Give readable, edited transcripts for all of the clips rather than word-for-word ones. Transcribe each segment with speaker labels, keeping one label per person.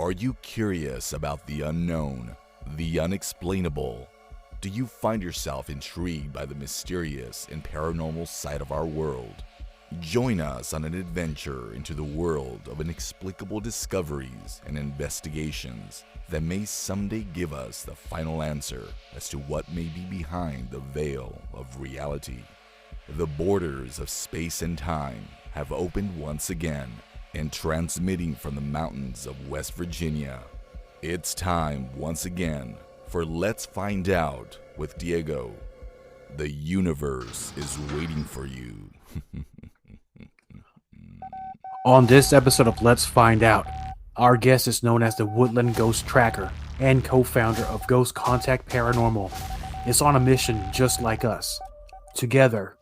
Speaker 1: Are you curious about the unknown, the unexplainable? Do you find yourself intrigued by the mysterious and paranormal side of our world? Join us on an adventure into the world of inexplicable discoveries and investigations that may someday give us the final answer as to what may be behind the veil of reality. The borders of space and time have opened once again, and transmitting from the mountains of West Virginia, it's time once again for Let's Find Out with Diego. The universe is waiting for you.
Speaker 2: On this episode of Let's Find Out, our guest is known as the Woodland Ghost Tracker and co-founder of Ghost Contact Paranormal. It's on a mission just like us. Together,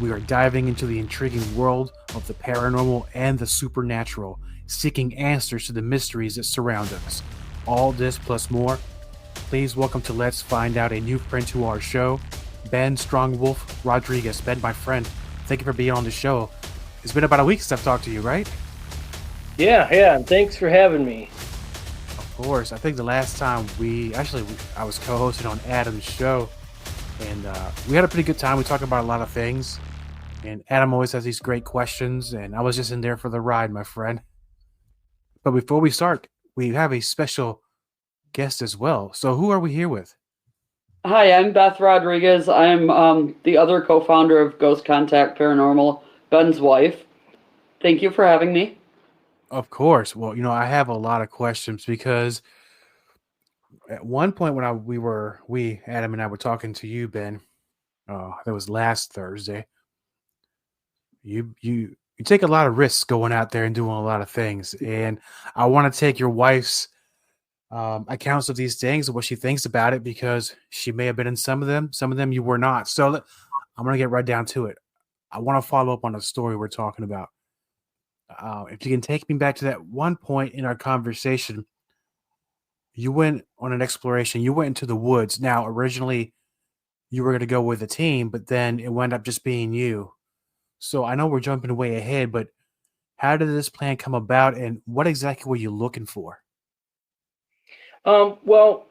Speaker 2: we are diving into the intriguing world of the paranormal and the supernatural, seeking answers to the mysteries that surround us. All this plus more. Please welcome to Let's Find Out a new friend to our show, Ben Strongwolf Rodriguez. Ben, my friend, thank you for being on the show. It's been about a week since I've talked to you, right?
Speaker 3: Yeah, and thanks for having me.
Speaker 2: Of course. I think the last time I was co-hosting on Adam's show, and we had a pretty good time. We talked about a lot of things, and Adam always has these great questions, and I was just in there for the ride, my friend. But before we start, we have a special guest as well. So who are we here with?
Speaker 4: Hi, I'm Beth Rodriguez. I'm the other co-founder of Ghost Contact Paranormal, Ben's wife. Thank you for having me.
Speaker 2: Of course. Well, I have a lot of questions because at one point when Adam and I were talking to you, Ben, that was last Thursday. You take a lot of risks going out there and doing a lot of things, and I want to take your wife's accounts of these things and what she thinks about it, because she may have been in some of them you were not. So I'm gonna get right down to it. I want to follow up on the story we're talking about. If you can take me back to that one point in our conversation, you went on an exploration. You went into the woods. Now, originally, you were going to go with a team, but then it wound up just being you. So I know we're jumping way ahead, but how did this plan come about, and what exactly were you looking for?
Speaker 3: Well,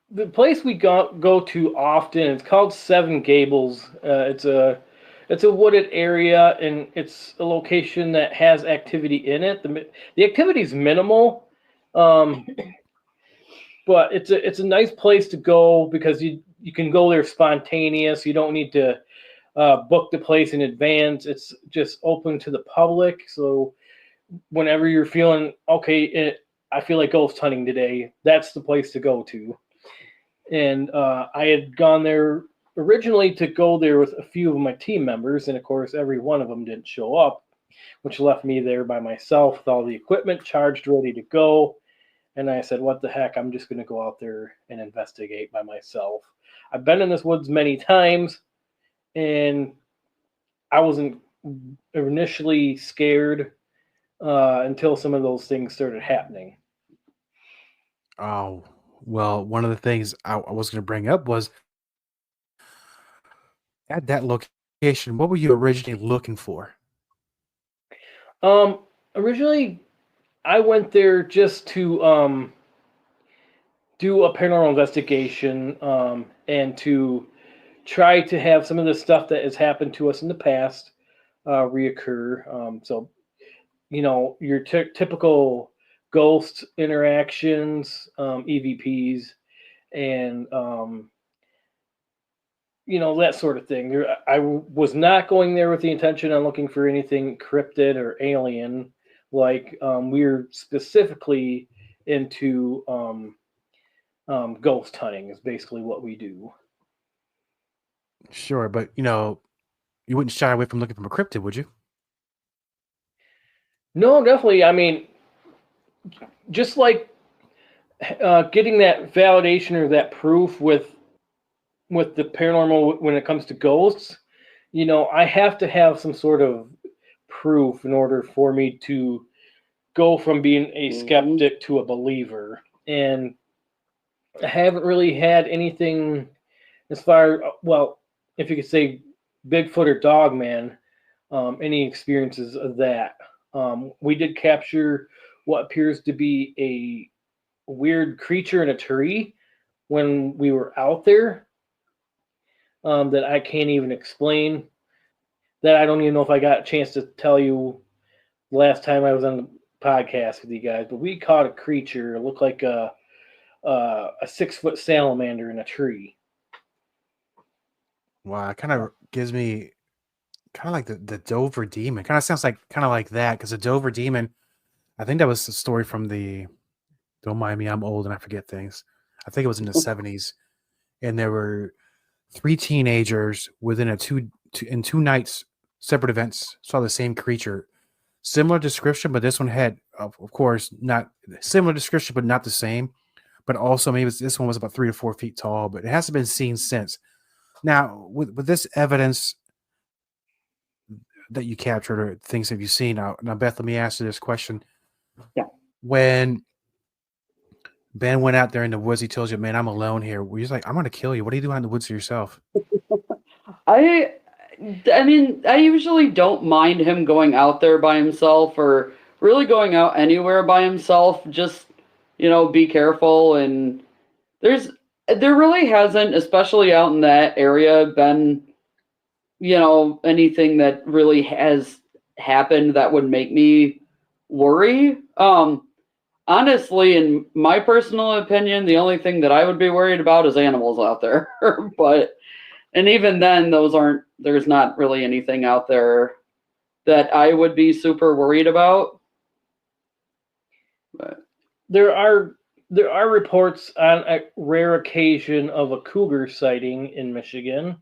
Speaker 3: the place we go to often, it's called Seven Gables. It's a wooded area, and it's a location that has activity in it. The activity is minimal, but it's a nice place to go because you can go there spontaneous. You don't need to book the place in advance. It's just open to the public. So whenever you're feeling okay, I feel like ghost hunting today, that's the place to go to. And I had gone there originally to go there with a few of my team members, and of course every one of them didn't show up, which left me there by myself with all the equipment charged, ready to go. And I said, what the heck, I'm just going to go out there and investigate by myself. I've been in this woods many times, and I wasn't initially scared until some of those things started happening.
Speaker 2: Oh, well, one of the things I was going to bring up was, at that location, what were you originally looking for?
Speaker 3: Originally, I went there just to do a paranormal investigation and to try to have some of the stuff that has happened to us in the past reoccur. So, your typical ghost interactions, EVPs, and that sort of thing. I was not going there with the intention on looking for anything cryptid or alien. Like, we're specifically into ghost hunting is basically what we do.
Speaker 2: Sure, but you wouldn't shy away from looking for a cryptid, would you?
Speaker 3: No, definitely. I mean, just like getting that validation or that proof with the paranormal when it comes to ghosts, I have to have some sort of proof in order for me to go from being a skeptic to a believer. And I haven't really had anything as far, well, if you could say Bigfoot or Dogman, any experiences of that. We did capture what appears to be a weird creature in a tree when we were out there, that I can't even explain, that I don't even know if I got a chance to tell you last time I was on the podcast with you guys, but we caught a creature. It looked like a 6-foot salamander in a tree.
Speaker 2: Wow, it kind of gives me kind of like the Dover Demon. Kind of sounds like kind of like that, because the Dover Demon, I think that was the story from the. Don't mind me, I'm old and I forget things. I think it was in the 70s, and there were 3 teenagers within in 2 nights, separate events, saw the same creature. Similar description, but this one had, of course, not similar description, but not the same. But also, maybe this one was about 3 to 4 feet tall, but it hasn't been seen since. Now, with this evidence that you captured or things have you seen? Now, Beth, let me ask you this question.
Speaker 4: Yeah.
Speaker 2: When Ben went out there in the woods, he told you, "Man, I'm alone here." Were you like, "I'm going to kill you"? What are you doing in the woods to yourself?
Speaker 4: I mean, I usually don't mind him going out there by himself or really going out anywhere by himself. Just, be careful. And there really hasn't, especially out in that area, been, anything that really has happened that would make me worry. Honestly, in my personal opinion, the only thing that I would be worried about is animals out there. And even then, there's not really anything out there that I would be super worried about. But
Speaker 3: There are reports on a rare occasion of a cougar sighting in Michigan,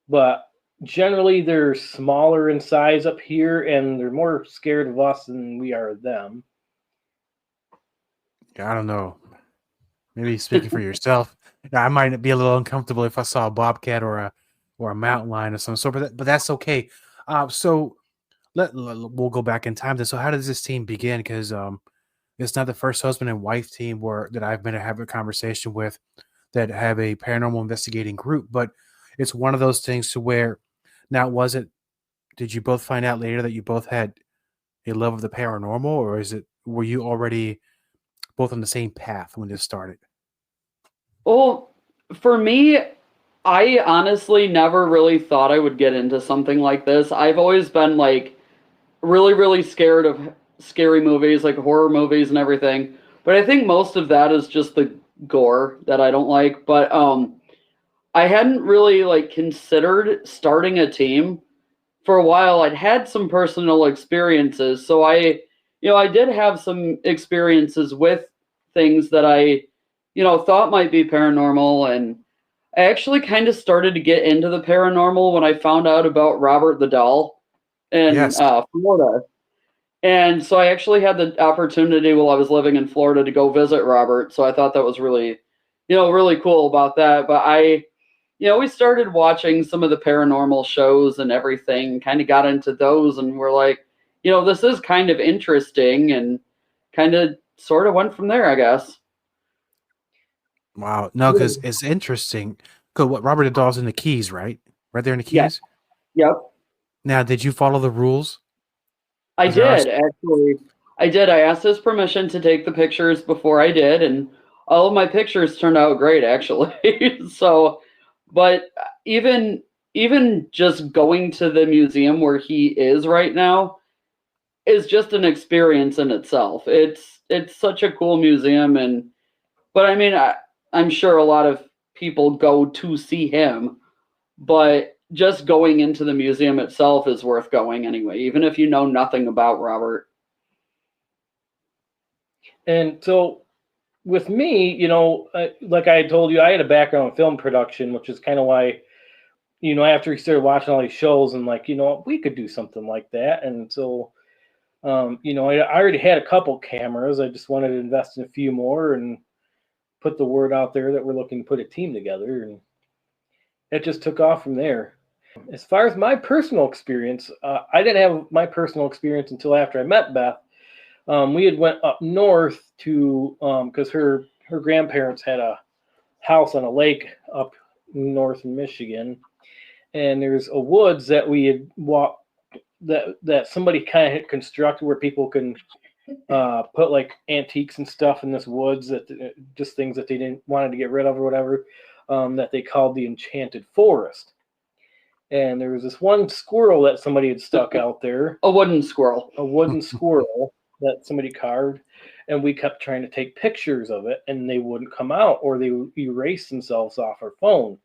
Speaker 3: but generally they're smaller in size up here, and they're more scared of us than we are of them.
Speaker 2: I don't know. Maybe speaking for yourself, I might be a little uncomfortable if I saw a bobcat or a mountain lion of some sort, but that's okay. So we'll go back in time. So how does this team begin? Because it's not the first husband and wife team that I've been to have a conversation with that have a paranormal investigating group, but it's one of those things to where now did you both find out later that you both had a love of the paranormal, or were you already both on the same path when this started?
Speaker 4: Well, for me, I honestly never really thought I would get into something like this. I've always been like really, really scared of scary movies, like horror movies and everything. But I think most of that is just the gore that I don't like. But I hadn't really like considered starting a team for a while. I'd had some personal experiences, so I did have some experiences with things that I thought might be paranormal, and I actually kind of started to get into the paranormal when I found out about Robert the Doll in Florida. And so I actually had the opportunity while I was living in Florida to go visit Robert. So I thought that was really, really cool about that. But we started watching some of the paranormal shows and everything, kind of got into those, and we're like, this is kind of interesting, and kind of sort of went from there, I guess.
Speaker 2: Wow. No, because it's interesting. Because what Robert the Doll's in the Keys, right? Right there in the Keys?
Speaker 4: Yeah. Yep.
Speaker 2: Now, did you follow the rules?
Speaker 4: I did, actually. I did. I asked his permission to take the pictures before I did, and all of my pictures turned out great, actually. So, but even just going to the museum where he is right now is just an experience in itself. It's such a cool museum, but I mean, I'm sure a lot of people go to see him, but just going into the museum itself is worth going anyway, even if you know nothing about Robert.
Speaker 3: And so with me, like I told you, I had a background in film production, which is kind of why, after we started watching all these shows and like, we could do something like that. And so, I already had a couple cameras. I just wanted to invest in a few more and put the word out there that we're looking to put a team together. And it just took off from there. As far as my personal experience, I didn't have my personal experience until after I met Beth. We had went up north to because her grandparents had a house on a lake up north in Michigan, and there's a woods that we had walked that somebody kind of had constructed where people can put like antiques and stuff in this woods that just things that they didn't wanted to get rid of or whatever, that they called the Enchanted Forest. And there was this one squirrel that somebody had stuck out there,
Speaker 4: A wooden squirrel.
Speaker 3: a wooden squirrel that somebody carved, and we kept trying to take pictures of it, and they wouldn't come out, or they would erase themselves off our phone.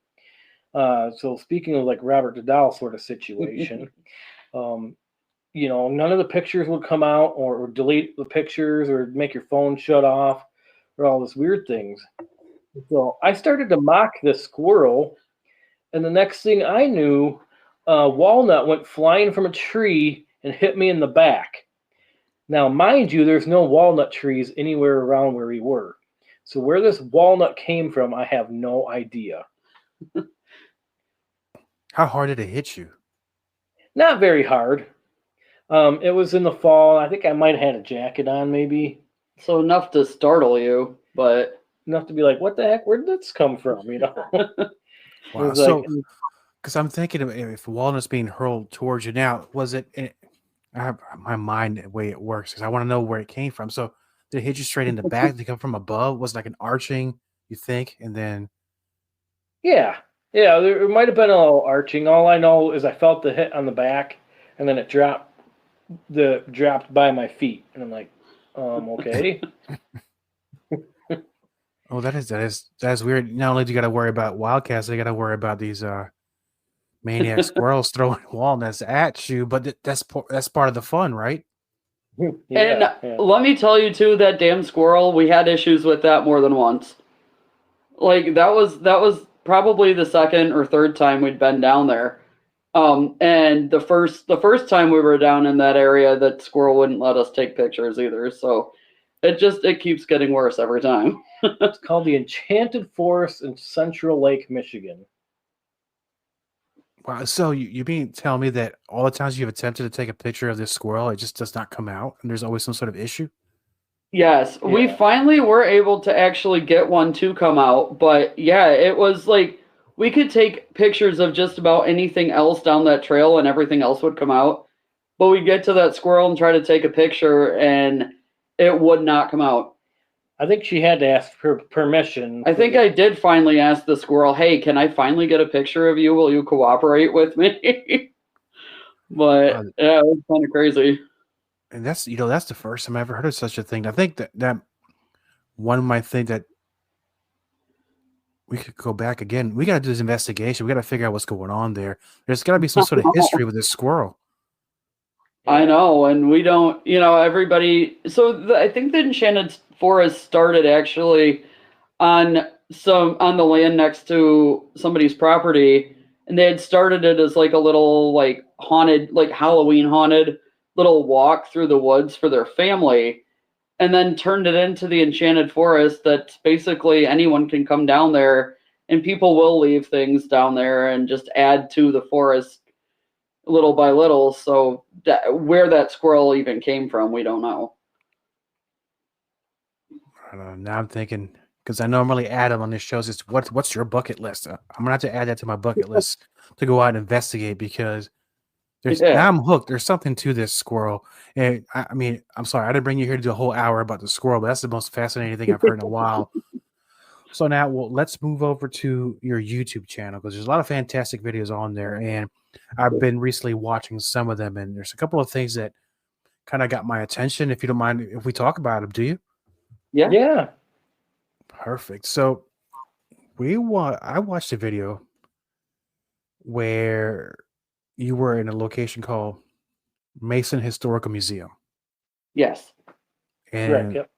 Speaker 3: So speaking of like Robert Duvall sort of situation, you know, none of the pictures would come out, or delete the pictures, or make your phone shut off, or all these weird things. So I started to mock this squirrel, and the next thing I knew, a walnut went flying from a tree and hit me in the back. Now, mind you, there's no walnut trees anywhere around where we were. So where this walnut came from, I have no idea.
Speaker 2: How hard did it hit you?
Speaker 3: Not very hard. It was in the fall. I think I might have had a jacket on, maybe.
Speaker 4: So enough to startle you, but
Speaker 3: Enough to be like, what the heck? Where did this come from? You know?
Speaker 2: Wow.
Speaker 3: Like,
Speaker 2: So, because I'm thinking of if walnut's being hurled towards you now, was it? I have my mind the way it works because I want to know where it came from. So, did it hit you straight in the back? Did it come from above? Was it like an arching? You think, and then
Speaker 3: yeah, there might have been a little arching. All I know is I felt the hit on the back, and then it dropped by my feet, and I'm like, okay.
Speaker 2: oh, that is weird. Not only do you got to worry about wildcats, you got to worry about these maniac squirrels throwing walnuts at you. But that's part of the fun, right?
Speaker 3: Yeah.
Speaker 4: Let me tell you too, that damn squirrel, we had issues with that more than once. Like that was probably the second or third time we'd been down there. And the first time we were down in that area, that squirrel wouldn't let us take pictures either. So it keeps getting worse every time.
Speaker 3: It's called the Enchanted Forest in Central Lake, Michigan.
Speaker 2: Wow. So you mean tell me that all the times you've attempted to take a picture of this squirrel, it just does not come out, and there's always some sort of issue?
Speaker 4: Yes, we
Speaker 3: Yeah.
Speaker 4: finally were able to actually get one to come out, but yeah, it was like we could take pictures of just about anything else down that trail and everything else would come out. But we get to that squirrel and try to take a picture and it would not come out.
Speaker 3: I think she had to ask for permission.
Speaker 4: I think I did finally ask the squirrel, "Hey, can I finally get a picture of you? Will you cooperate with me?" But yeah, it was kind of crazy.
Speaker 2: And that's that's the first time I ever heard of such a thing. I think that one might think that we could go back again. We got to do this investigation. We got to figure out what's going on there. There's got to be some sort of history with this squirrel.
Speaker 4: I know, and we don't, everybody. So I think the Enchanted Forest started actually on the land next to somebody's property, and they had started it as like a little like haunted, like Halloween haunted little walk through the woods for their family, and then turned it into the Enchanted Forest that basically anyone can come down there, and people will leave things down there and just add to the forest little by little. So where that squirrel even came from, we don't know.
Speaker 2: I don't know. Now I'm thinking, because I normally add them on this show, is what's your bucket list? I'm gonna have to add that to my bucket list to go out and investigate, because now I'm hooked. There's something to this squirrel. And I mean, I'm sorry, I didn't bring you here to do a whole hour about the squirrel, but that's the most fascinating thing I've heard in a while. So now, let's move over to your YouTube channel, because there's a lot of fantastic videos on there, and I've been recently watching some of them, and there's a couple of things that kind of got my attention. If you don't mind, if we talk about them, do you?
Speaker 3: Yeah.
Speaker 2: Perfect. So I watched a video where you were in a location called Mason Historical Museum.
Speaker 4: Yes.
Speaker 2: And
Speaker 3: Correct. Yep.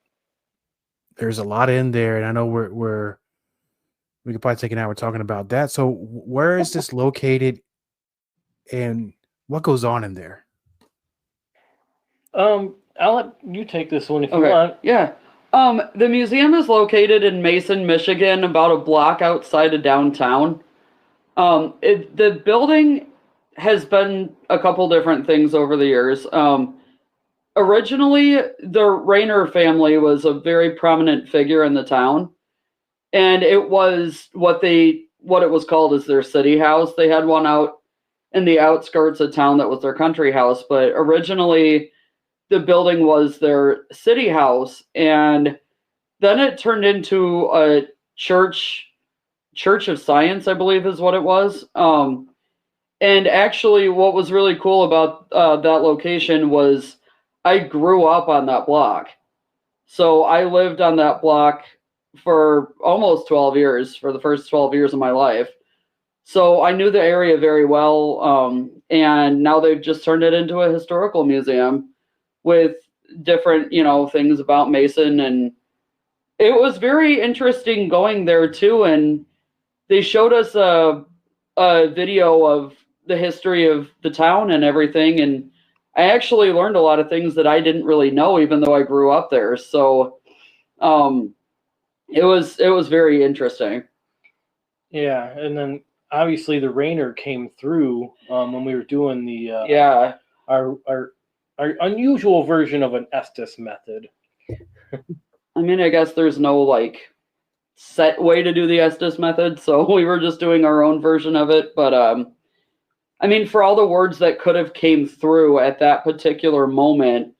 Speaker 2: there's a lot in there, and I know we could probably take an hour talking about that. So where is this located, and what goes on in there?
Speaker 3: I'll let you take this one if you want.
Speaker 4: Yeah. The museum is located in Mason, Michigan, about a block outside of downtown. The building has been a couple different things over the years. Originally, the Rayner family was a very prominent figure in the town, and it was what it was called as their city house. They had one out in the outskirts of town that was their country house, but originally the building was their city house, and then it turned into a church of science, I believe is what it was. And actually, what was really cool about that location was I grew up on that block. So I lived on that block for almost 12 years, for the first 12 years of my life. So I knew the area very well. And now they've just turned it into a historical museum with different, things about Mason. And it was very interesting going there too. And they showed us a video of the history of the town and everything. And I actually learned a lot of things that I didn't really know, even though I grew up there. So it was very interesting.
Speaker 3: Yeah, and then obviously the Rainer came through when we were doing the our unusual version of an Estes method.
Speaker 4: I mean, I guess there's no like set way to do the Estes method, so we were just doing our own version of it. But I mean, for all the words that could have came through at that particular moment,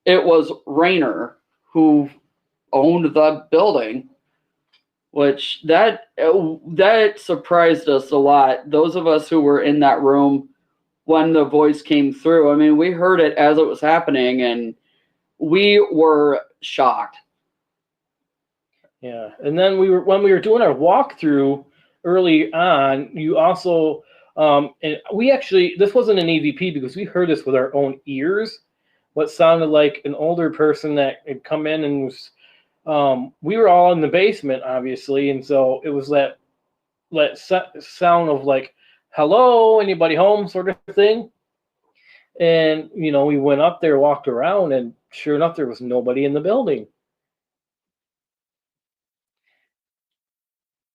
Speaker 4: it was Rainer who owned the building, which that surprised us a lot. Those of us who were in that room when the voice came through, I mean, we heard it as it was happening, and we were shocked.
Speaker 3: Yeah, and then when we were doing our walkthrough early on, you also and we actually, this wasn't an EVP because we heard this with our own ears. What sounded like an older person that had come in and was. We were all in the basement, obviously, and so it was that sound of like, "Hello, anybody home?" sort of thing. And we went up there, walked around, and sure enough, there was nobody in the building.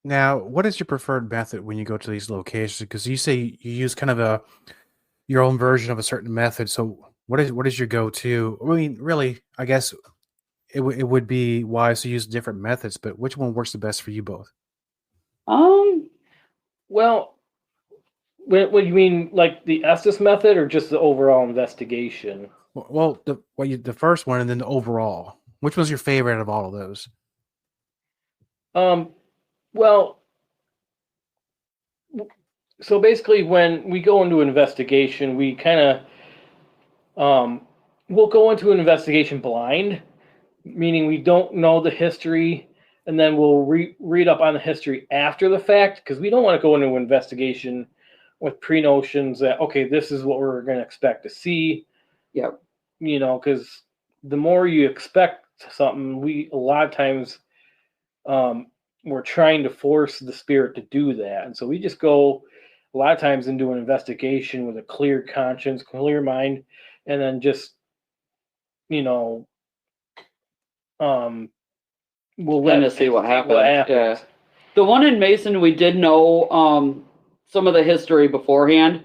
Speaker 2: Now, what is your preferred method when you go to these locations? Because you say you use kind of your own version of a certain method. So, what is your go-to? I mean, really, I guess it would be wise to use different methods, but which one works the best for you both?
Speaker 3: Well, what you mean, like the Estes method, or just the overall investigation?
Speaker 2: Well, the first one, and then the overall. Which was your favorite out of all of those?
Speaker 3: Well, so basically, when we go into an investigation, we kind of we'll go into an investigation blind, meaning we don't know the history, and then we'll read up on the history after the fact, because we don't want to go into an investigation with pre-notions that, okay, this is what we're going to expect to see.
Speaker 4: Yeah.
Speaker 3: Because the more you expect something, a lot of times we're trying to force the spirit to do that. And so we just go a lot of times into an investigation with a clear conscience, clear mind, and then just, we'll
Speaker 4: kind of see what happens. Yeah. The one in Mason, we did know some of the history beforehand,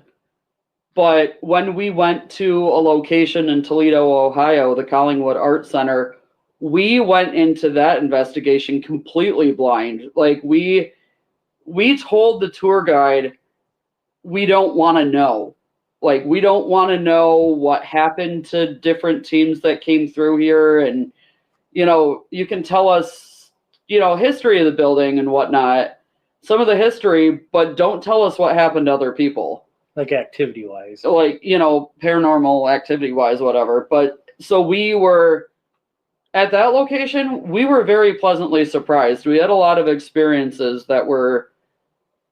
Speaker 4: but when we went to a location in Toledo, Ohio, the Collingwood Art Center, we went into that investigation completely blind. Like we told the tour guide, we don't want to know. Like, we don't want to know what happened to different teams that came through here. And, you can tell us, history of the building and whatnot, some of the history, but don't tell us what happened to other people.
Speaker 3: Like activity-wise.
Speaker 4: Like, paranormal activity-wise, whatever. But so we were, at that location, we were very pleasantly surprised. We had a lot of experiences that were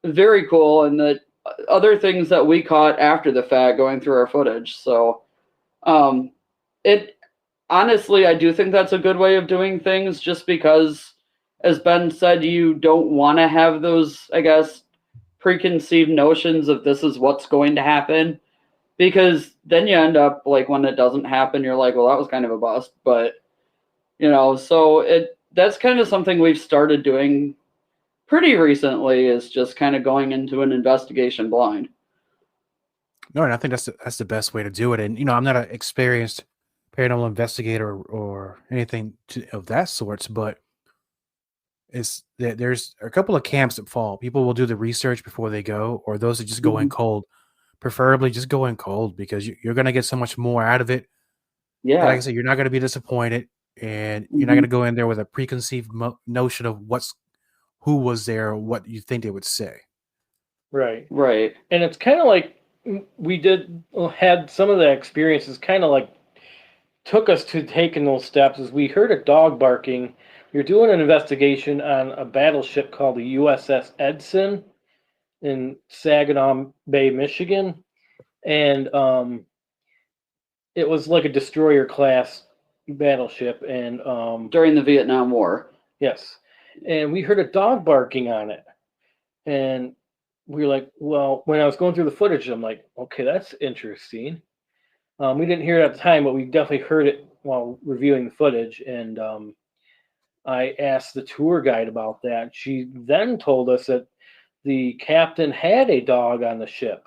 Speaker 4: very cool, and the other things that we caught after the fact going through our footage. So honestly, I do think that's a good way of doing things, just because, as Ben said, you don't want to have those, I guess, preconceived notions of this is what's going to happen, because then you end up, like, when it doesn't happen, you're like, well, that was kind of a bust. But so that's kind of something we've started doing pretty recently, is just kind of going into an investigation blind.
Speaker 2: No, and I think that's the best way to do it. And I'm not an experienced paranormal investigator or anything of that sorts, but there's a couple of camps that fall. People will do the research before they go, or those that just go in cold. Preferably just go in cold, because you're going to get so much more out of it
Speaker 4: Yeah.
Speaker 2: Like I said, you're not going to be disappointed, and you're not going to go in there with a preconceived notion of who was there, or what you think they would say.
Speaker 3: Right.
Speaker 4: Right.
Speaker 3: And it's kind of like we had some of the experiences kind of like took us to taking those steps as we heard a dog barking. We were doing an investigation on a battleship called the USS Edson in Saginaw Bay, Michigan. And it was like a destroyer class battleship. And
Speaker 4: During the Vietnam War.
Speaker 3: yes. And we heard a dog barking on it. And we were like, well, when I was going through the footage, I'm like, okay, that's interesting. We didn't hear it at the time, but we definitely heard it while reviewing the footage. And I asked the tour guide about that. She then told us that the captain had a dog on the ship.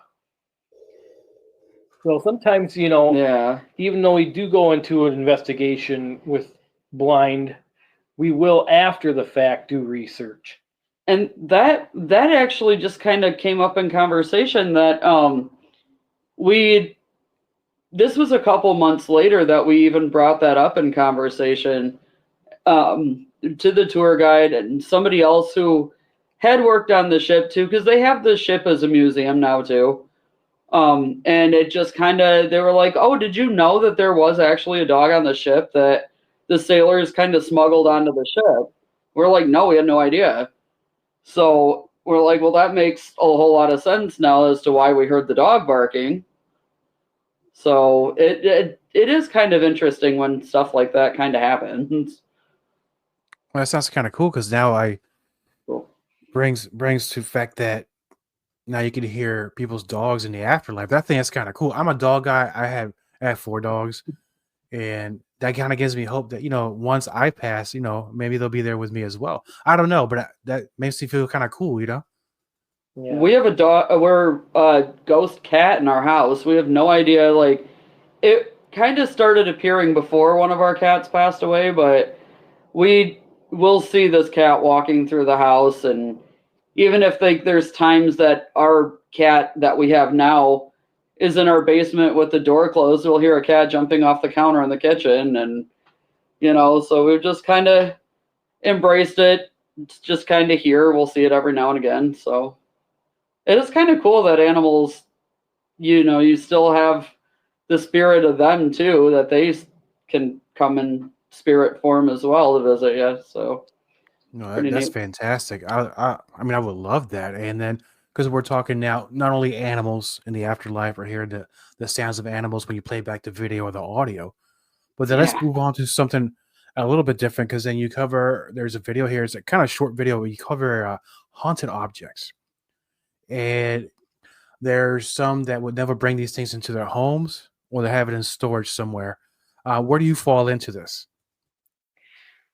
Speaker 3: So sometimes,
Speaker 4: Yeah.
Speaker 3: even though we do go into an investigation with blind, we will, after the fact, do research.
Speaker 4: And that actually just kind of came up in conversation that this was a couple months later that we even brought that up in conversation to the tour guide and somebody else who had worked on the ship too, because they have the ship as a museum now too. And it just kind of, they were like, oh, did you know that there was actually a dog on the ship that the sailors kind of smuggled onto the ship? We're like, no, we had no idea. So we're like, well, that makes a whole lot of sense now as to why we heard the dog barking. So it is kind of interesting when stuff like that kind of happens.
Speaker 2: Well, that sounds kind of cool because now
Speaker 4: Cool.
Speaker 2: brings to the fact that now you can hear people's dogs in the afterlife. That thing is kind of cool. I'm a dog guy. I have 4 dogs, and that kind of gives me hope that once I pass, maybe they'll be there with me as well. I don't know, but that makes me feel kind of cool,
Speaker 3: Yeah.
Speaker 4: We have a dog. We're a ghost cat in our house. We have no idea. Like, it kind of started appearing before one of our cats passed away, but we will see this cat walking through the house, and even if there's times that our cat that we have now is in our basement with the door closed, we'll hear a cat jumping off the counter in the kitchen, and so we've just kind of embraced it. It's just kind of here. We'll see it every now and again. So it is kind of cool that animals, you still have the spirit of them too, that they can come in spirit form as well to visit you. So
Speaker 2: that's
Speaker 4: neat.
Speaker 2: fantastic. I mean, I would love that. And then because we're talking now, not only animals in the afterlife or hear the sounds of animals when you play back the video or the audio, but then let's move on to something a little bit different because then you cover. There's a video here. It's a kind of short video where you cover haunted objects, and there's some that would never bring these things into their homes or they have it in storage somewhere. Where do you fall into this?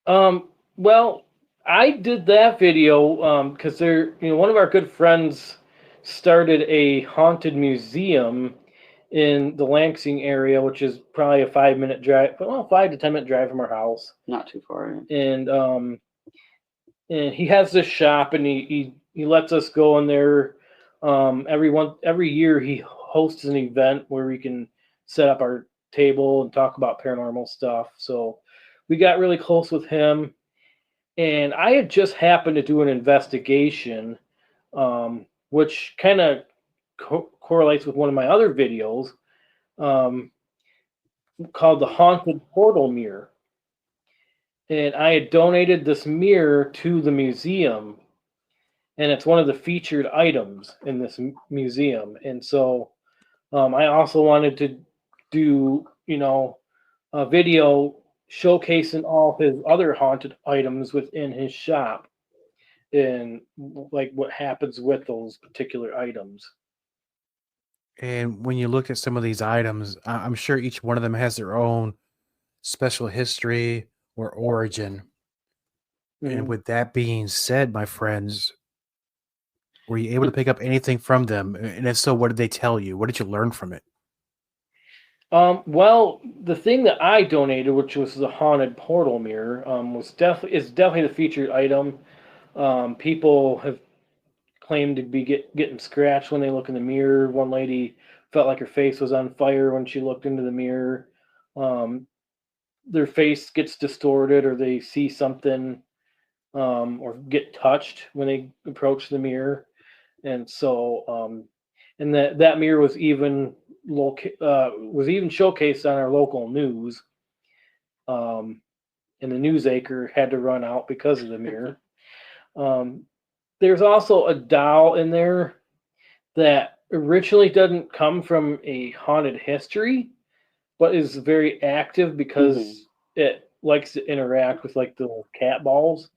Speaker 3: Well, I did that video because one of our good friends started a haunted museum in the Lansing area, which is probably a 5-minute drive, 5 to 10-minute drive from our house.
Speaker 4: Not too far.
Speaker 3: And he has this shop, and he lets us go in there. Every year he hosts an event where we can set up our table and talk about paranormal stuff. So we got really close with him, and I had just happened to do an investigation, which kind of correlates with one of my other videos, called the Haunted Portal Mirror. And I had donated this mirror to the museum, and it's one of the featured items in this museum. And so I also wanted to do, a video showcasing all his other haunted items within his shop and like what happens with those particular items.
Speaker 2: And when you look at some of these items, I'm sure each one of them has their own special history or origin. And with that being said, my friends, were you able to pick up anything from them? And if so, what did they tell you? What did you learn from it?
Speaker 3: Well, the thing that I donated, which was the haunted portal mirror, is definitely the featured item. People have claimed to be getting scratched when they look in the mirror. One lady felt like her face was on fire when she looked into the mirror. their face gets distorted or they see something or get touched when they approach the mirror. And so and that mirror was even showcased on our local news. And the news anchor had to run out because of the mirror. There's also a doll in there that originally doesn't come from a haunted history, but is very active because it likes to interact with like the little cat balls.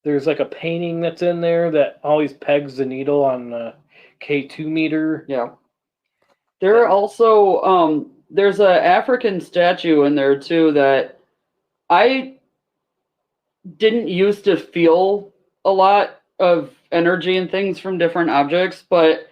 Speaker 3: There's like a painting that's in there that always pegs the needle on the K2 meter.
Speaker 4: Yeah. There are also there's an African statue in there too that I didn't used to feel a lot of energy and things from different objects, but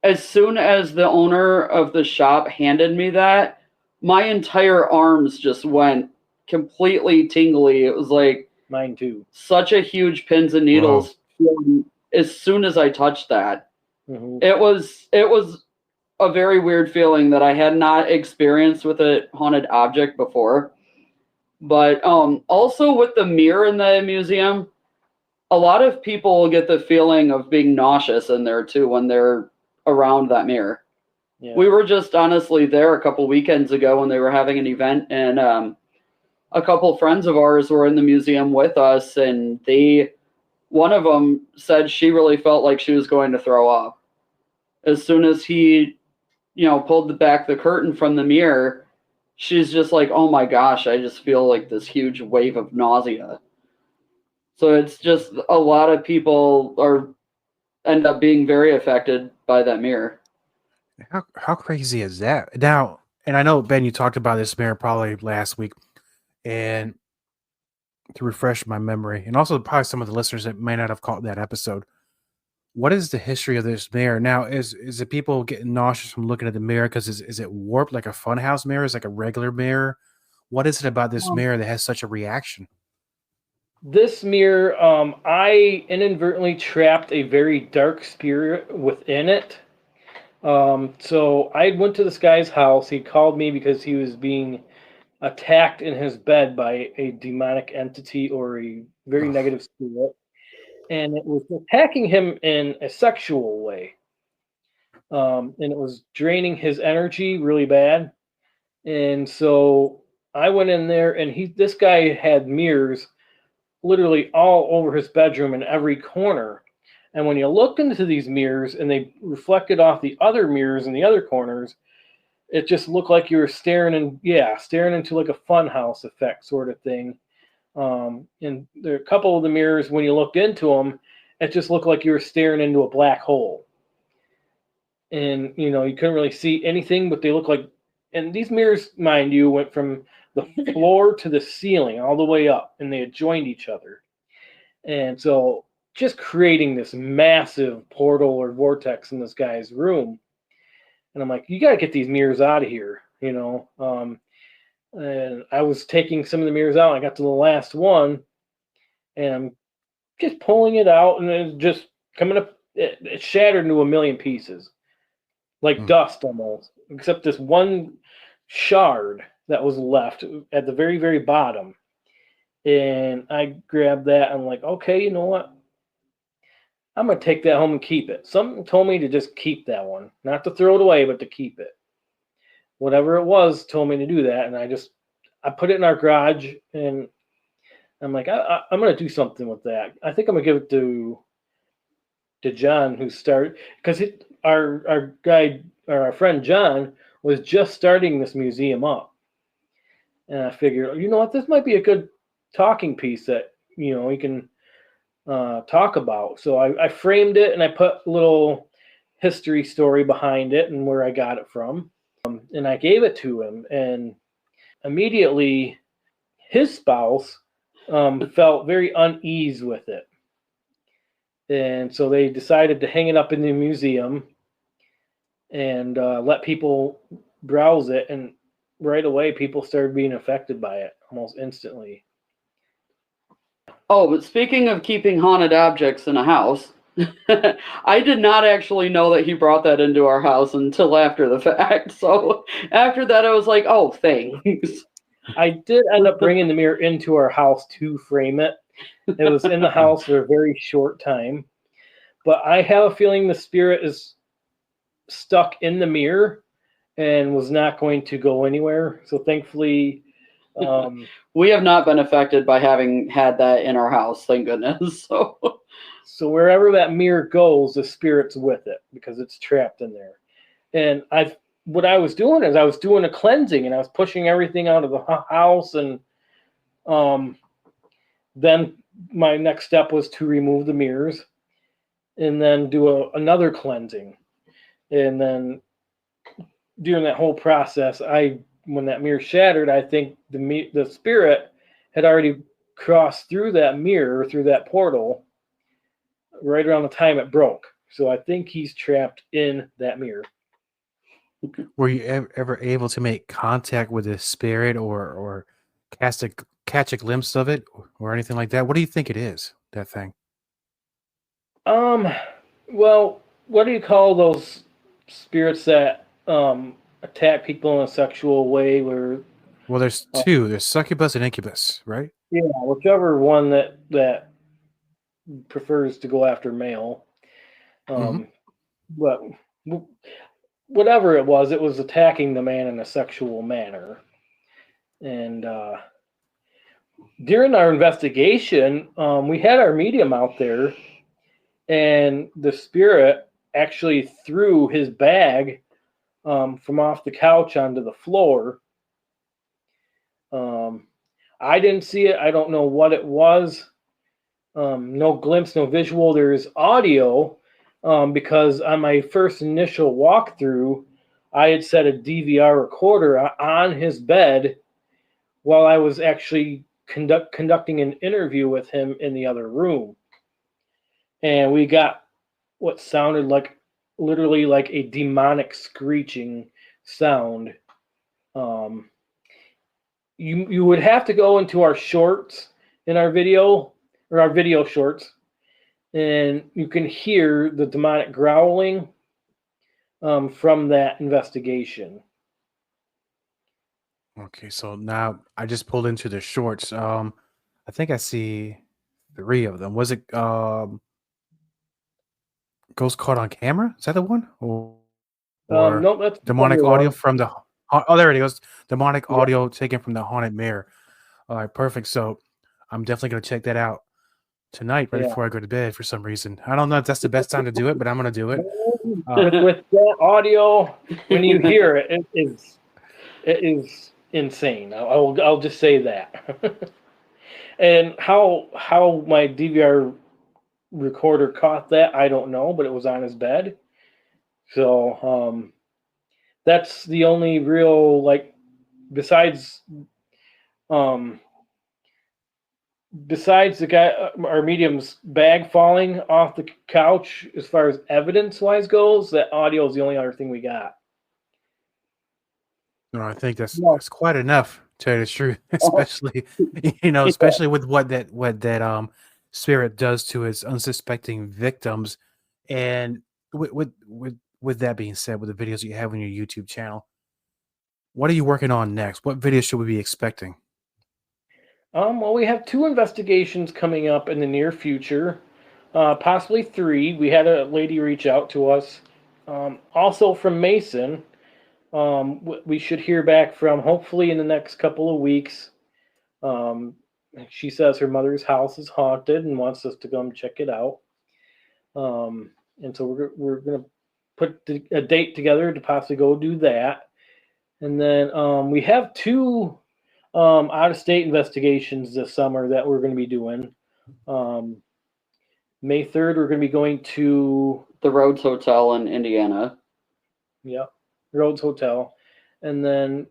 Speaker 4: as soon as the owner of the shop handed me that, my entire arms just went completely tingly. It was like
Speaker 3: mine too.
Speaker 4: Such a huge pins and needles feeling as soon as I touched that.
Speaker 3: Mm-hmm.
Speaker 4: It was a very weird feeling that I had not experienced with a haunted object before. But also with the mirror in the museum, a lot of people get the feeling of being nauseous in there too when they're around that mirror. Yeah. We were just honestly there a couple weekends ago when they were having an event, and a couple friends of ours were in the museum with us, and one of them said she really felt like she was going to throw up. As soon as he, pulled back the curtain from the mirror, she's just like, oh my gosh, I just feel like this huge wave of nausea. So it's just a lot of people end up being very affected by that mirror.
Speaker 2: How crazy is that? Now, and I know, Ben, you talked about this mirror probably last week, and to refresh my memory, and also probably some of the listeners that may not have caught that episode, what is the history of this mirror? Now, is it people getting nauseous from looking at the mirror because is it warped like a funhouse mirror? Is it like a regular mirror? What is it about this mirror that has such a reaction?
Speaker 3: This mirror, I inadvertently trapped a very dark spirit within it. So I went to this guy's house. He called me because he was being attacked in his bed by a demonic entity or a very negative spirit. And it was attacking him in a sexual way. And it was draining his energy really bad. And so I went in there, and this guy had mirrors literally all over his bedroom in every corner. And when you looked into these mirrors and they reflected off the other mirrors in the other corners, it just looked like you were staring into like a fun house effect sort of thing. And there are a couple of the mirrors, when you looked into them, it just looked like you were staring into a black hole. And, you couldn't really see anything, but they look like, and these mirrors, mind you, went from the floor to the ceiling all the way up, and they had joined each other. And so just creating this massive portal or vortex in this guy's room. And I'm like, you got to get these mirrors out of here, And I was taking some of the mirrors out. I got to the last one, and I'm just pulling it out, and it's just coming up. It shattered into a million pieces, like dust almost, except this one shard that was left at the very, very bottom. And I grabbed that. And I'm like, okay, you know what? I'm going to take that home and keep it. Something told me to just keep that one, not to throw it away, but to keep it. Whatever it was told me to do that. And I put it in our garage, and I'm like, I'm going to do something with that. I think I'm going to give it to John, who started, because our guy, or our friend John, was just starting this museum up. And I figured, you know what, this might be a good talking piece that, we can talk about. So I framed it, and I put a little history story behind it and where I got it from. And I gave it to him, and immediately his spouse felt very uneasy with it. And so they decided to hang it up in the museum and let people browse it. And right away, people started being affected by it almost instantly.
Speaker 4: Oh, but speaking of keeping haunted objects in a house, I did not actually know that he brought that into our house until after the fact. So after that, I was like, oh, thanks.
Speaker 3: I did end up bringing the mirror into our house to frame it. It was in the house for a very short time. But I have a feeling the spirit is stuck in the mirror and was not going to go anywhere. So thankfully...
Speaker 4: we have not been affected by having had that in our house, thank goodness.
Speaker 3: So wherever that mirror goes, the spirit's with it because it's trapped in there. And what I was doing is I was doing a cleansing and I was pushing everything out of the house. And then my next step was to remove the mirrors and then do another cleansing. And then during that whole process, when that mirror shattered, I think the spirit had already crossed through that mirror, through that portal, right around the time it broke. So I think he's trapped in that mirror.
Speaker 2: Were you ever able to make contact with his spirit or catch a glimpse of it or anything like that? What do you think it is, that thing?
Speaker 3: Well, what do you call those spirits that attack people in a sexual way? Well,
Speaker 2: there's two. There's succubus and incubus, right?
Speaker 3: Yeah, whichever one that prefers to go after male. But whatever it was attacking the man in a sexual manner. And during our investigation, we had our medium out there, and the spirit actually threw his bag from off the couch onto the floor. I didn't see it. I don't know what it was. No glimpse, no visual. There's audio because on my first initial walkthrough, I had set a DVR recorder on his bed while I was actually conducting an interview with him in the other room. And we got what sounded like literally like a demonic screeching sound. You would have to go into our shorts in our video, or our video shorts, and you can hear the demonic growling from that investigation.
Speaker 2: Okay, so now I just pulled into the shorts. I think I see 3 of them. Was it Ghost Caught on Camera? Is that the one? Or
Speaker 3: Nope, that's
Speaker 2: demonic audio from the... Oh, there it goes. Demonic
Speaker 3: Yeah.
Speaker 2: audio taken from the haunted mirror. All right, perfect. So I'm definitely going to check that out tonight right before I go to bed for some reason. I don't know if that's the best time to do it, but I'm going to do it.
Speaker 3: With that audio, when you hear it, it is insane. I'll just say that. And how my DVR recorder caught that, I don't know, but it was on his bed. So that's the only real, like, besides the guy, our medium's bag falling off the couch, as far as evidence-wise goes, that audio is the only other thing we got.
Speaker 2: No, I think that's quite enough, to tell you the truth. Especially, especially with what that spirit does to his unsuspecting victims. And with that being said, with the videos you have on your YouTube channel, what are you working on next? What videos should we be expecting?
Speaker 3: Well, we have 2 investigations coming up in the near future, possibly 3. We had a lady reach out to us, also from Mason. We should hear back from hopefully in the next couple of weeks. She says her mother's house is haunted and wants us to come check it out. And so we're going to put a date together to possibly go do that. And then we have 2 out-of-state investigations this summer that we're going to be doing. May 3rd, we're going to be going to
Speaker 4: the Rhodes Hotel in Indiana.
Speaker 3: Yep, Rhodes Hotel. And then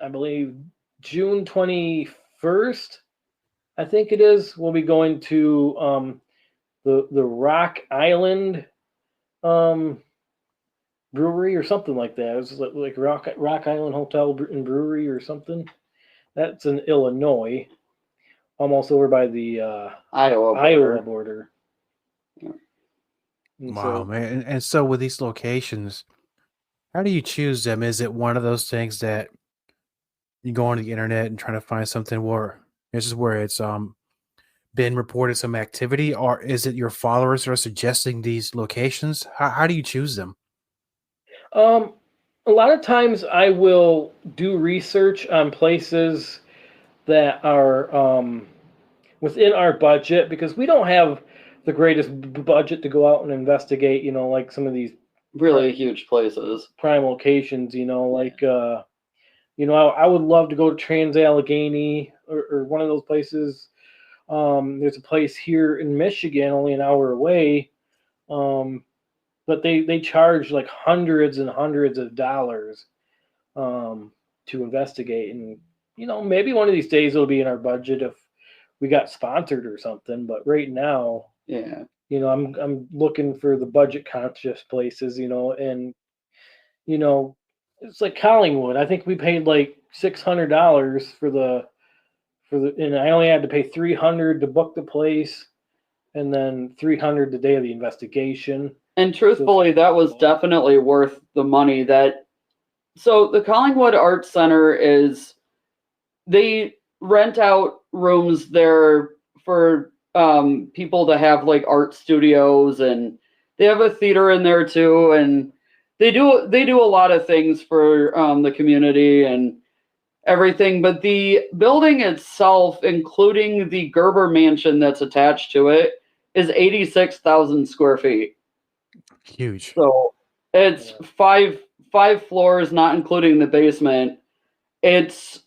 Speaker 3: I believe June 21st, I think it is, we'll be going to the Rock Island brewery or something like that. It's like Rock Island Hotel and Brewery or something. That's in Illinois, almost over by the Iowa border. Yeah. And
Speaker 2: Wow,
Speaker 3: so,
Speaker 2: man. And so with these locations, how do you choose them? Is it one of those things that you go on the internet and try to find something where this is where it's been reported some activity, or is it your followers that are suggesting these locations? How do you choose them?
Speaker 3: um, a lot of times I will do research on places that are within our budget because we don't have the greatest budget to go out and investigate, like some of these
Speaker 4: Really huge places.
Speaker 3: prime locations, I would love to go to Trans Allegheny or one of those places. There's a place here in Michigan, only an hour away, but they charge like hundreds and hundreds of dollars to investigate, and maybe one of these days it'll be in our budget if we got sponsored or something. But right now,
Speaker 4: Yeah.
Speaker 3: I'm looking for the budget conscious places, and it's like Collingwood. I think we paid like $600 and I only had to pay $300 to book the place, and then $300 the day of the investigation.
Speaker 4: And truthfully, that was definitely worth the money. So the Collingwood Arts Center they rent out rooms there for people to have like art studios, and they have a theater in there too, and they do a lot of things for the community and everything. But the building itself, including the Gerber Mansion that's attached to it, is 86,000 square feet.
Speaker 2: Huge.
Speaker 4: So it's five floors, not including the basement. It's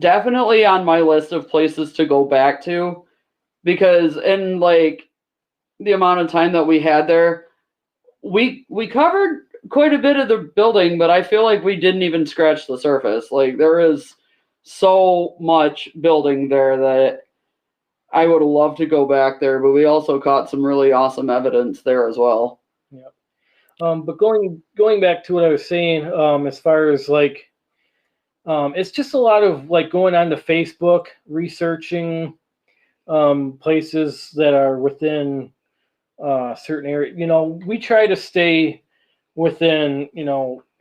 Speaker 4: definitely on my list of places to go back to, because in like the amount of time that we had there, we covered quite a bit of the building, but I feel like we didn't even scratch the surface. Like there is so much building there that I would love to go back there, but we also caught some really awesome evidence there as well.
Speaker 3: Yeah. But going back to what I was saying, as far as like, it's just a lot of like going onto Facebook, researching places that are within certain area. We try to stay within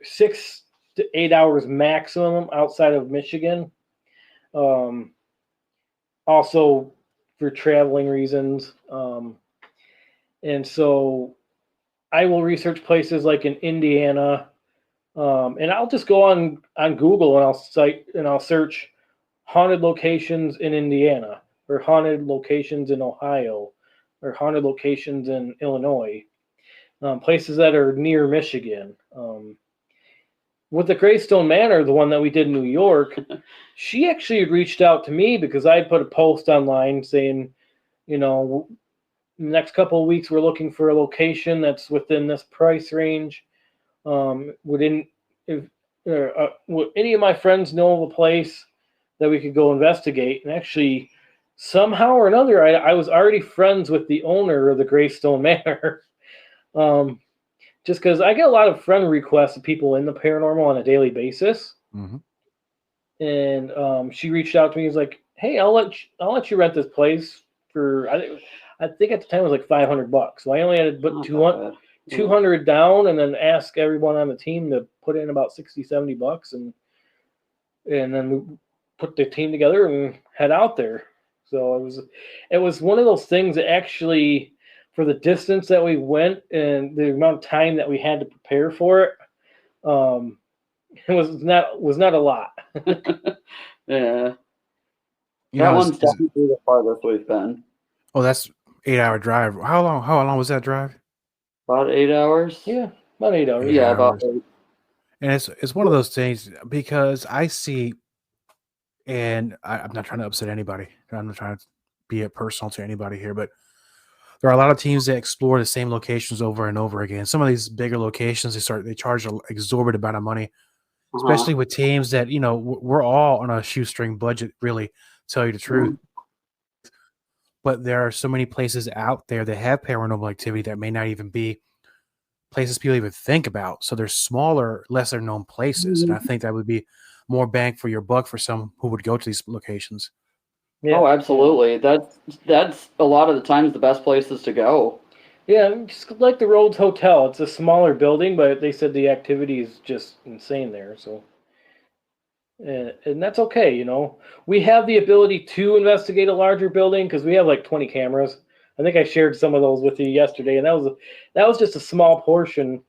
Speaker 3: 6 to 8 hours maximum outside of Michigan. Also for traveling reasons, and so I will research places like in Indiana, and I'll just go on Google and I'll search haunted locations in Indiana, or haunted locations in Ohio, or haunted locations in Illinois, places that are near Michigan. With the Greystone Manor, the one that we did in New York, she actually had reached out to me because I put a post online saying, the next couple of weeks we're looking for a location that's within this price range. Would any of my friends know of a place that we could go investigate? And actually, somehow or another, I was already friends with the owner of the Greystone Manor. Just because I get a lot of friend requests of people in the paranormal on a daily basis.
Speaker 2: Mm-hmm.
Speaker 3: And she reached out to me. He's like, "Hey, I'll let you rent this place for I think at the time it was like $500. So I only had to put 200 down, and then ask everyone on the team to put in about $60-$70, and then we put the team together and head out there. So it was one of those things that actually, for the distance that we went and the amount of time that we had to prepare for it, it was not a lot.
Speaker 4: Yeah. That one's definitely the farthest we've been.
Speaker 2: Oh, that's 8-hour drive. How long was that drive?
Speaker 4: About 8 hours.
Speaker 3: Yeah, about 8 hours.
Speaker 4: Yeah, about 8.
Speaker 2: And it's one of those things, because I see, and I'm not trying to upset anybody. I'm not trying to be personal to anybody here, but there are a lot of teams that explore the same locations over and over again. Some of these bigger locations, they charge an exorbitant amount of money, especially with teams that, we're all on a shoestring budget, really, to tell you the truth. But there are so many places out there that have paranormal activity that may not even be places people even think about. So they're smaller, lesser known places. And I think that would be more bang for your buck for some who would go to these locations.
Speaker 4: Yeah. Oh, absolutely. That's a lot of the times the best places to go.
Speaker 3: Yeah, just like the Rhodes Hotel. It's a smaller building, but they said the activity is just insane there. So, and that's okay, you know. We have the ability to investigate a larger building because we have like 20 cameras. I think I shared some of those with you yesterday, and that was just a small portion.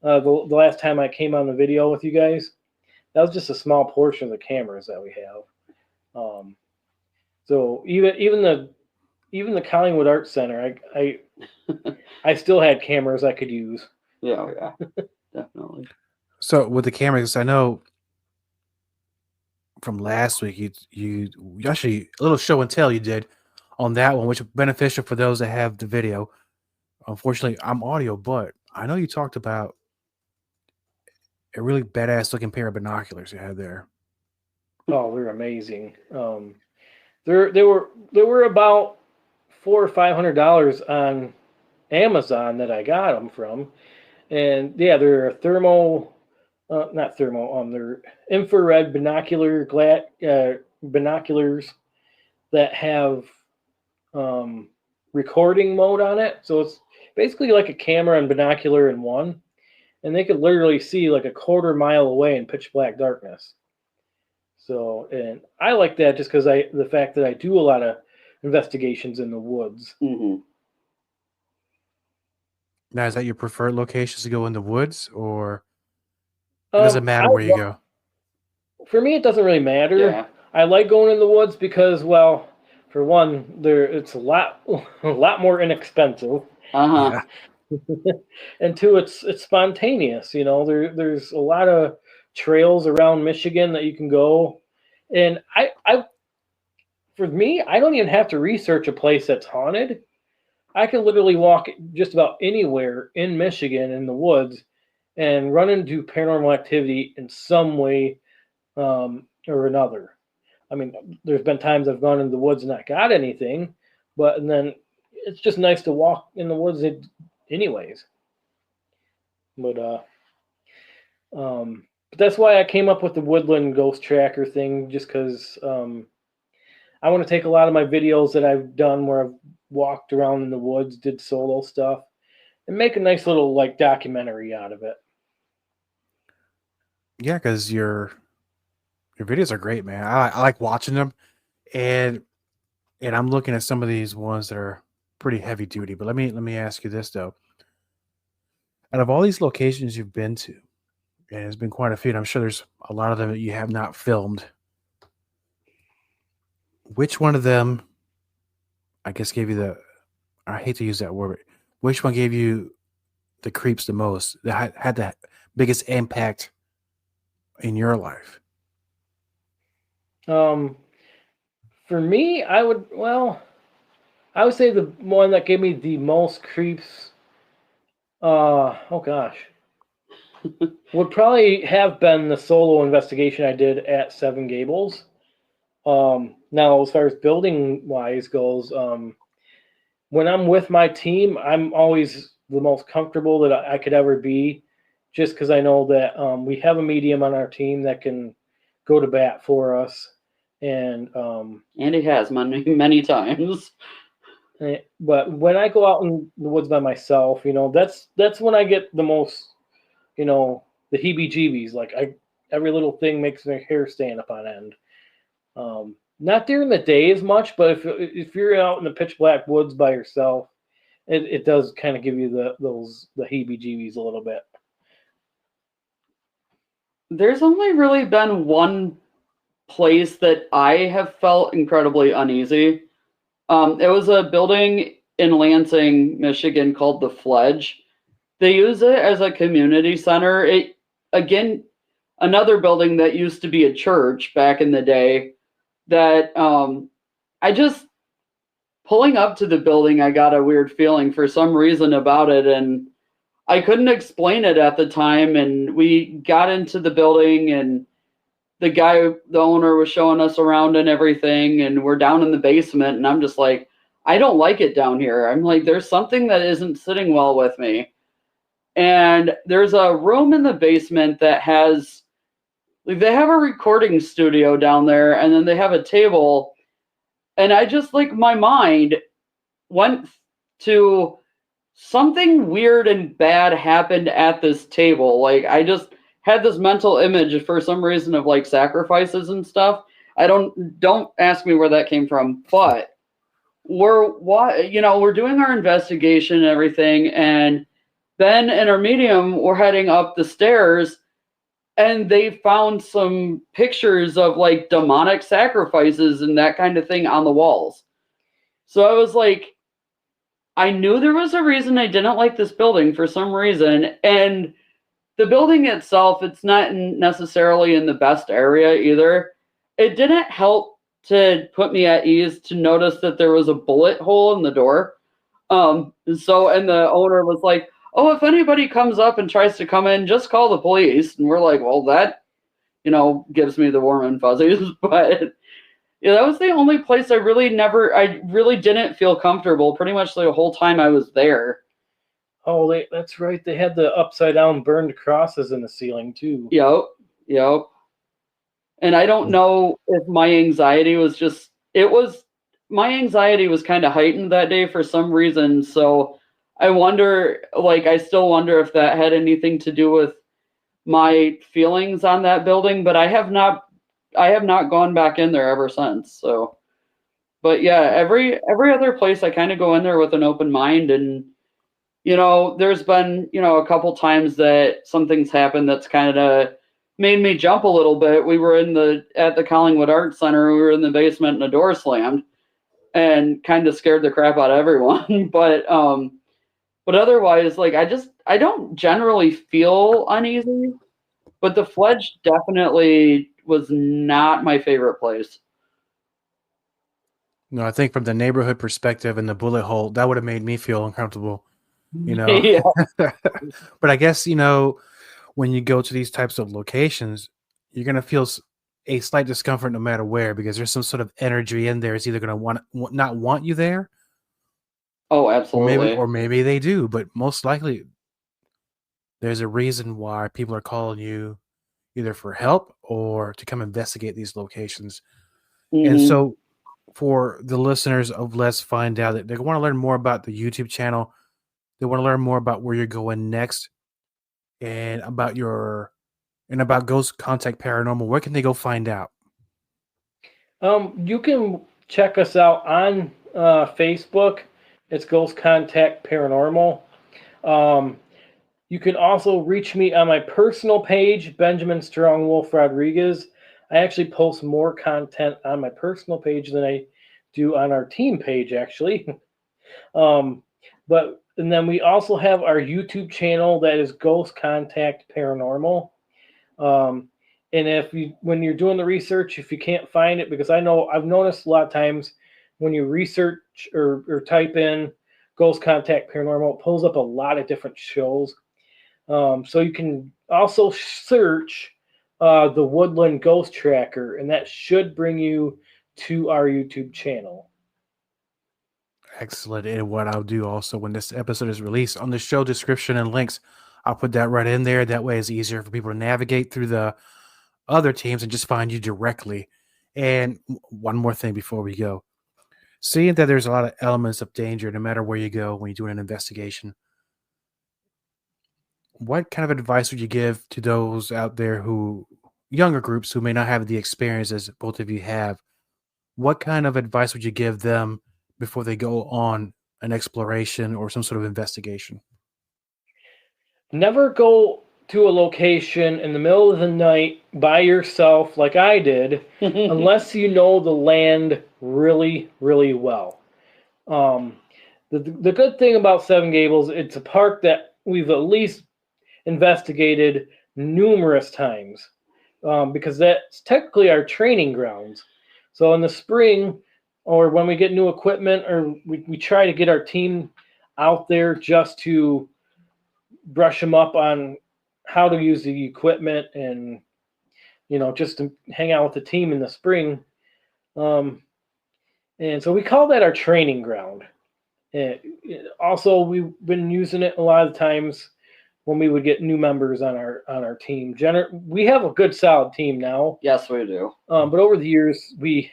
Speaker 3: The last time I came on the video with you guys, that was just a small portion of the cameras that we have. So even the Collingwood Arts Center, I still had cameras I could use.
Speaker 4: Yeah, definitely.
Speaker 2: So with the cameras, I know from last week you actually a little show and tell you did on that one, which is beneficial for those that have the video. Unfortunately, I'm audio, but I know you talked about a really badass looking pair of binoculars you had there.
Speaker 3: Oh, they're amazing. They were about $400 or $500 on Amazon that I got them from, and yeah, they're not thermo. They're infrared binoculars that have recording mode on it. So it's basically like a camera and binocular in one, and they could literally see like a quarter mile away in pitch black darkness. So, and I like that just because the fact that I do a lot of investigations in the woods.
Speaker 4: Mm-hmm.
Speaker 2: Now, is that your preferred locations to go in the woods, or it doesn't matter where you go?
Speaker 3: For me, it doesn't really matter.
Speaker 4: Yeah.
Speaker 3: I like going in the woods because, well, for one, it's a lot more inexpensive.
Speaker 4: Uh-huh.
Speaker 3: Yeah. And two, it's spontaneous. You know, there's a lot of trails around Michigan that you can go, and for me, I don't even have to research a place that's haunted. I can literally walk just about anywhere in Michigan in the woods and run into paranormal activity in some way or another. I mean, there's been times I've gone into the woods and not got anything, and then it's just nice to walk in the woods anyways. But that's why I came up with the Woodland Ghost Tracker thing, just because I want to take a lot of my videos that I've done where I've walked around in the woods, did solo stuff, and make a nice little like documentary out of it.
Speaker 2: Yeah, because your videos are great, man. I like watching them, and I'm looking at some of these ones that are pretty heavy duty. But let me ask you this though: out of all these locations you've been to, and there's been quite a few, and I'm sure there's a lot of them that you have not filmed. Which one of them, I guess, gave you I hate to use that word, but which one gave you the creeps the most? That had the biggest impact in your life?
Speaker 3: For me, I would say the one that gave me the most creeps, oh gosh, would probably have been the solo investigation I did at Seven Gables. Now, as far as building wise goes, when I'm with my team, I'm always the most comfortable that I could ever be, just because I know that we have a medium on our team that can go to bat for us. And
Speaker 4: he has many times.
Speaker 3: But when I go out in the woods by myself, you know, that's when I get the most, you know, the heebie-jeebies. Like every little thing makes my hair stand up on end. Not during the day as much, but if you're out in the pitch black woods by yourself, it does kind of give you the heebie-jeebies a little bit.
Speaker 4: There's only really been one place that I have felt incredibly uneasy. It was a building in Lansing, Michigan called the Fledge. They use it as a community center. Again, another building that used to be a church back in the day that I just, pulling up to the building, I got a weird feeling for some reason about it, and I couldn't explain it at the time, and we got into the building, and the owner was showing us around and everything, and we're down in the basement, and I'm just like, I don't like it down here. I'm like, there's something that isn't sitting well with me. And there's a room in the basement that has, like, they have a recording studio down there, and then they have a table, and I just, like, my mind went to something weird and bad happened at this table. Like, I just had this mental image for some reason of like sacrifices and stuff. Don't ask me where that came from, but we're doing our investigation and everything, and Ben and our medium were heading up the stairs, and they found some pictures of like demonic sacrifices and that kind of thing on the walls. So I was like, I knew there was a reason I didn't like this building for some reason. And the building itself, it's not necessarily in the best area either. It didn't help to put me at ease to notice that there was a bullet hole in the door. And the owner was like, oh, if anybody comes up and tries to come in, just call the police. And we're like, well, that, gives me the warm and fuzzies. But yeah, that was the only place I really didn't feel comfortable pretty much the whole time I was there.
Speaker 3: Oh, that's right. They had the upside down burned crosses in the ceiling too.
Speaker 4: Yep. And I don't know if my anxiety was kind of heightened that day for some reason. So I still wonder if that had anything to do with my feelings on that building, but I have not gone back in there ever since. So, but yeah, every other place I kind of go in there with an open mind, and there's been a couple times that something's happened that's kind of made me jump a little bit. We were at the Collingwood Arts Center. We were in the basement and a door slammed, and kind of scared the crap out of everyone. But otherwise, like, I don't generally feel uneasy, but the Fledge definitely was not my favorite place.
Speaker 2: No, I think from the neighborhood perspective and the bullet hole, that would have made me feel uncomfortable,
Speaker 4: Yeah.
Speaker 2: But I guess, when you go to these types of locations, you're going to feel a slight discomfort no matter where, because there's some sort of energy in there. It's either going to not want you there.
Speaker 4: Oh, absolutely.
Speaker 2: Or maybe they do, but most likely there's a reason why people are calling you either for help or to come investigate these locations.
Speaker 4: Mm-hmm.
Speaker 2: And so for the listeners of Let's Find Out, they want to learn more about the YouTube channel. They want to learn more about where you're going next and about Ghost Contact Paranormal. Where can they go find out?
Speaker 3: You can check us out on Facebook. It's Ghost Contact Paranormal. You can also reach me on my personal page, Benjamin Strongwolf Rodriguez. I actually post more content on my personal page than I do on our team page, actually. And then we also have our YouTube channel that is Ghost Contact Paranormal. And when you're doing the research, if you can't find it, because I've noticed a lot of times when you research or type in Ghost Contact Paranormal, it pulls up a lot of different shows. So you can also search the Woodland Ghost Tracker, and that should bring you to our YouTube channel.
Speaker 2: Excellent. And what I'll do also when this episode is released, on the show description and links, I'll put that right in there. That way it's easier for people to navigate through the other teams and just find you directly. And one more thing before we go. Seeing that there's a lot of elements of danger no matter where you go when you're doing an investigation, what kind of advice would you give to those out there younger groups who may not have the experience as both of you have? What kind of advice would you give them before they go on an exploration or some sort of investigation?
Speaker 3: Never go to a location in the middle of the night by yourself like I did, unless you know the land really, really well. The good thing about Seven Gables, it's a park that we've at least investigated numerous times, because that's technically our training grounds. So in the spring, or when we get new equipment, or we try to get our team out there just to brush them up on how to use the equipment, and just to hang out with the team in the spring. And so we call that our training ground. And also, we've been using it a lot of times when we would get new members on our team. We have a good solid team now.
Speaker 4: Yes, we do.
Speaker 3: But over the years, we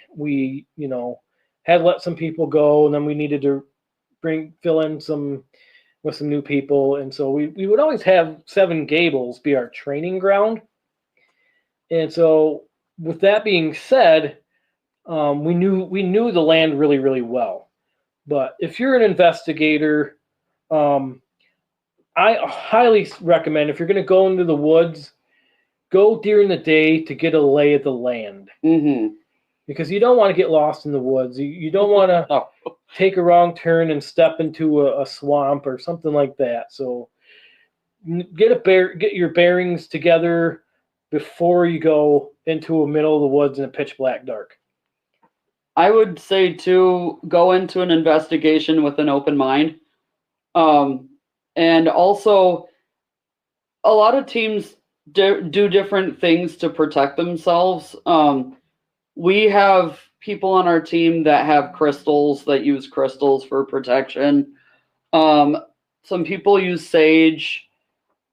Speaker 3: had let some people go, and then we needed to fill in some with some new people. And so we would always have Seven Gables be our training ground. And so with that being said, we knew the land really, really well. But if you're an investigator, I highly recommend, if you're going to go into the woods, go during the day to get a lay of the land.
Speaker 4: Mm-hmm.
Speaker 3: Because you don't want to get lost in the woods. You don't want to take a wrong turn and step into a swamp or something like that. So get your bearings together before you go into the middle of the woods in a pitch black dark.
Speaker 4: I would say to go into an investigation with an open mind. And also, a lot of teams do different things to protect themselves. We have people on our team that have crystals, that use crystals for protection. Some people use sage.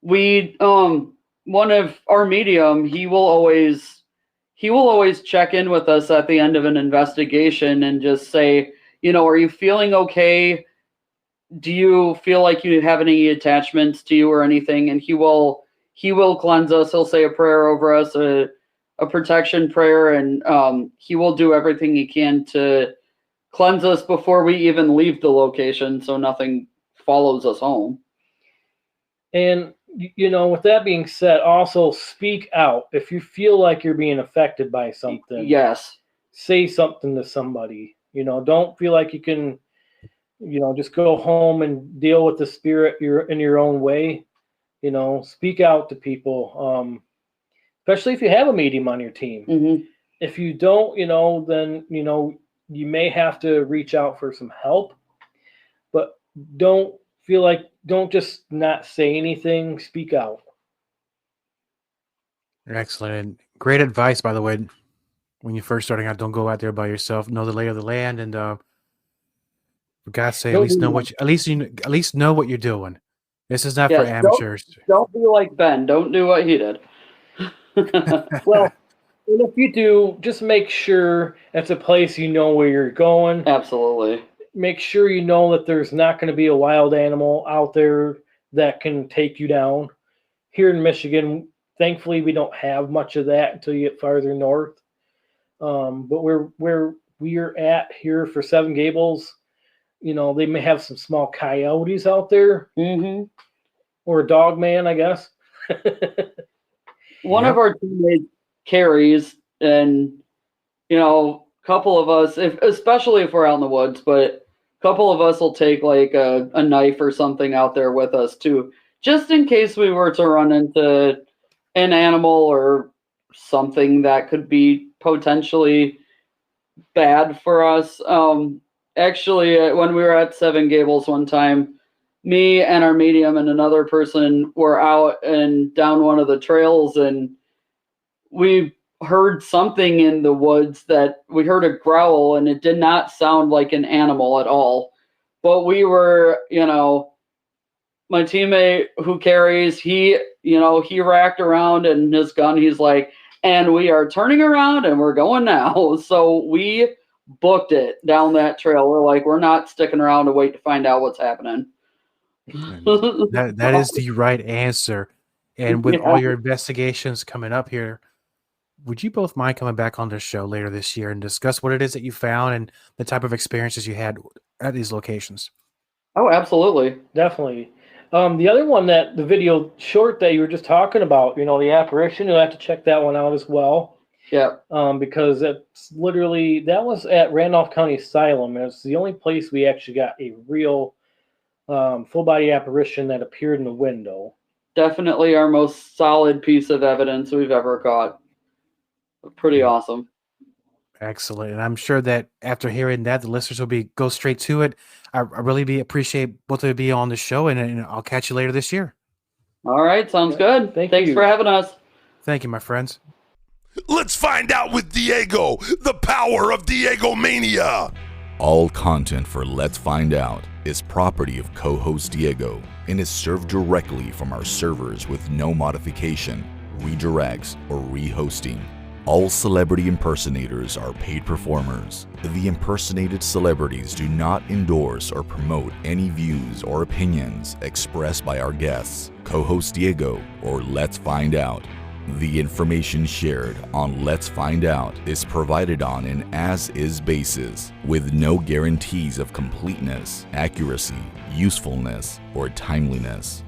Speaker 4: One of our medium, he will always check in with us at the end of an investigation and just say, are you feeling okay? Do you feel like you have any attachments to you or anything? And he will cleanse us. He'll say a prayer over us, a protection prayer, and he will do everything he can to cleanse us before we even leave the location, so nothing follows us home.
Speaker 3: And with that being said, also speak out if you feel like you're being affected by something.
Speaker 4: Yes.
Speaker 3: Say something to somebody. Don't feel like you can just go home and deal with the spirit in your own way. Speak out to people, especially if you have a medium on your team.
Speaker 4: Mm-hmm.
Speaker 3: If you don't, then, you may have to reach out for some help, but don't just not say anything, speak out.
Speaker 2: Excellent. And great advice, by the way. When you're first starting out, don't go out there by yourself. Know the lay of the land, and for God's sake, at least know what you're doing. This is not for amateurs.
Speaker 4: Don't be like Ben. Don't do what he did.
Speaker 3: Well, and if you do, just make sure it's a place where you're going.
Speaker 4: Absolutely.
Speaker 3: Make sure that there's not going to be a wild animal out there that can take you down. Here in Michigan, thankfully, we don't have much of that until you get farther north. But where we're at here for Seven Gables, they may have some small coyotes out there.
Speaker 4: Mm-hmm.
Speaker 3: Or a dog man, I guess.
Speaker 4: One of our teammates carries, and a couple of us, especially if we're out in the woods, but a couple of us will take like a knife or something out there with us too, just in case we were to run into an animal or something that could be potentially bad for us. Actually, when we were at Seven Gables one time, me and our medium and another person were out and down one of the trails, and we heard something in the woods that we heard a growl, and it did not sound like an animal at all. But we were, my teammate who carries, he racked around in his gun. He's like, and we are turning around and we're going now. So we booked it down that trail. We're like, we're not sticking around to wait to find out what's happening.
Speaker 2: That is the right answer. And with all your investigations coming up here, would you both mind coming back on the show later this year and discuss what it is that you found and the type of experiences you had at these locations?
Speaker 4: Oh, absolutely.
Speaker 3: Definitely. The other one, that the video short that you were just talking about, the apparition, you'll have to check that one out as well.
Speaker 4: Yeah.
Speaker 3: Because that was at Randolph County Asylum. It's the only place we actually got a real full body apparition that appeared in the window.
Speaker 4: Definitely our most solid piece of evidence we've ever caught. Pretty awesome.
Speaker 2: Excellent. And I'm sure that after hearing that, the listeners will go straight to it. I really appreciate both of you being on the show, and I'll catch you later this year.
Speaker 4: All right. Sounds good. Thanks
Speaker 3: you
Speaker 4: for having us.
Speaker 2: Thank you, my friends.
Speaker 1: Let's find out with Diego, the power of Diego Mania. All content for Let's Find Out is property of co-host Diego and is served directly from our servers with no modification, redirects, or rehosting. All celebrity impersonators are paid performers. The impersonated celebrities do not endorse or promote any views or opinions expressed by our guests, co-host Diego, or Let's Find Out. The information shared on Let's Find Out is provided on an as-is basis, with no guarantees of completeness, accuracy, usefulness, or timeliness.